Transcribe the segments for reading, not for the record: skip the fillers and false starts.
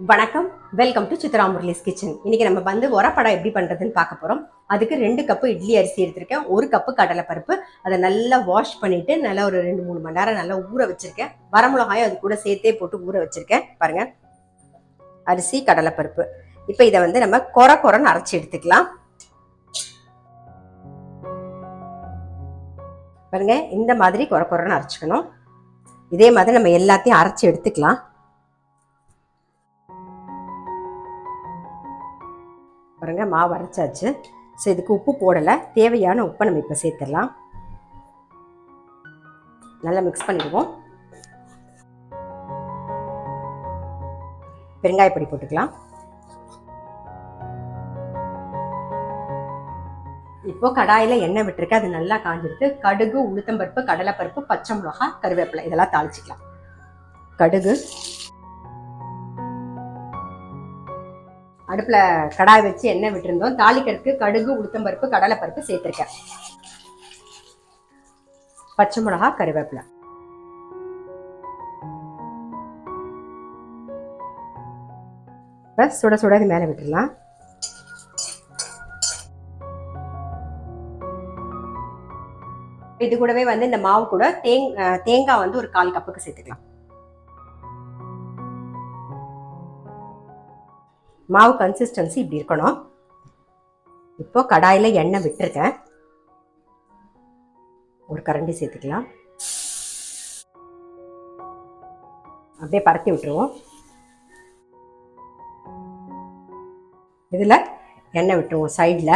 வணக்கம், welcome to Chitra Murali's kitchen. இன்னைக்கு நம்ம வந்து உரப்படம் எப்படி பண்றதுன்னு பார்க்க போறோம். அதுக்கு 2 கப்பு இட்லி அரிசி எடுத்திருக்கேன், 1 கப்பு கடலைப்பருப்பு. அதை நல்லா வாஷ் பண்ணிட்டு நல்லா ஒரு 2-3 மணி நேரம் நல்லா ஊற வச்சிருக்கேன். வரமிளகாயும் அது கூட சேர்த்தே போட்டு ஊற வச்சிருக்கேன். பாருங்க, அரிசி கடலைப்பருப்பு. இப்போ இதை வந்து நம்ம கொரன்னு அரைச்சி எடுத்துக்கலாம். பாருங்க, இந்த மாதிரி கொரன்னு அரைச்சிக்கணும். இதே மாதிரி நம்ம எல்லாத்தையும் அரைச்சி எடுத்துக்கலாம். பாருங்க, மாவு அரைச்சாச்சு. ஸோ இதுக்கு உப்பு போடலை, தேவையான உப்பை நம்ம இப்போ சேர்த்துடலாம். நல்லா மிக்ஸ் பண்ணிடுவோம். பெருங்காயப்பொடி போட்டுக்கலாம். இப்போ கடாயில் எண்ணெய் விட்டுருக்கு, அது நல்லா காஞ்சிருக்கு. கடுகு, உளுத்தம்பருப்பு, கடலைப்பருப்பு, பச்சை மிளகாய், கருவேப்பிலை இதெல்லாம் தாளிச்சிக்கலாம். கடுகு, அடுப்பில் கடாய் வச்சு எண்ணெய் விட்டுருந்தோம். தாளிக்கிறதுக்கு கடுகு, உளுத்தம்பருப்பு, கடலைப்பருப்பு சேர்த்துருக்கேன். பச்சை மிளகா, கருவேப்பிலை. இப்போ சுட சுட இது மேலே விட்டுடலாம். இது கூடவே வந்து இந்த மாவு கூட தேங்காய் வந்து ஒரு 1/4 கப்புக்கு சேர்த்துக்கலாம். மாவு கன்சிஸ்டன்சி இப்படி இருக்கணும். இப்போ கடாயில் எண்ணெய் விட்டுருக்கேன், ஒரு கரண்டி சேர்த்துக்கலாம். அப்படியே பரத்தி விட்டுருவோம். இதில் எண்ணெய் விட்டுருவோம். சைடில்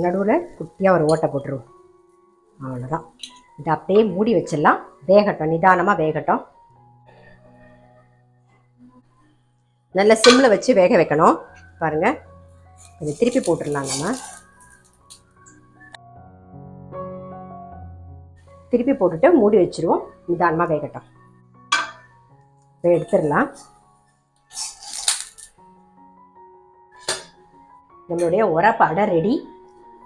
நடுவில் குட்டியாக ஒரு ஓட்டை போட்டுருவோம். அவ்வளோதான். இதை அப்படியே மூடி வச்சிடலாம். வேகட்டும், நிதானமாக வேகட்டும். நல்ல சிம்மில் வச்சு வேக வைக்கணும். பாருங்கள், இதை திருப்பி போட்டுடலாம். நம்ம திருப்பி போட்டுட்டு மூடி வச்சுருவோம். நிதானமாக வேகட்டும். இப்போ எடுத்துடலாம். நம்மளுடைய உரப்படை ரெடி.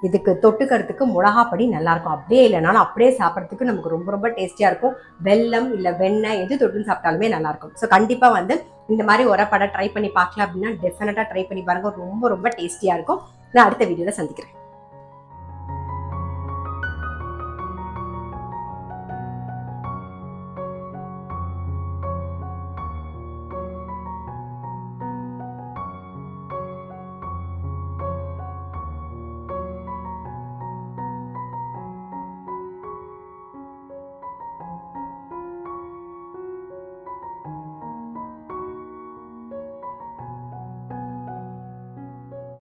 இதுக்கு தொட்டுக்கிறதுக்கு மிளகாப்பொடி நல்லாயிருக்கும். அப்படியே இல்லைனாலும் அப்படியே சாப்பிட்றதுக்கு நமக்கு ரொம்ப ரொம்ப டேஸ்டியாக இருக்கும். வெல்லம் இல்லை வெண்ணெய் எது தொட்டுன்னு சாப்பிட்டாலுமே நல்லாயிருக்கும். ஸோ கண்டிப்பாக வந்து இந்த மாதிரி உரப்படை ட்ரை பண்ணி பார்க்கலாம் அப்படின்னா டெஃபினட்டாக ட்ரை பண்ணி பாருங்கள். ரொம்ப ரொம்ப டேஸ்டியாக இருக்கும். நான் அடுத்த வீடியோவில் சந்திக்கிறேன்.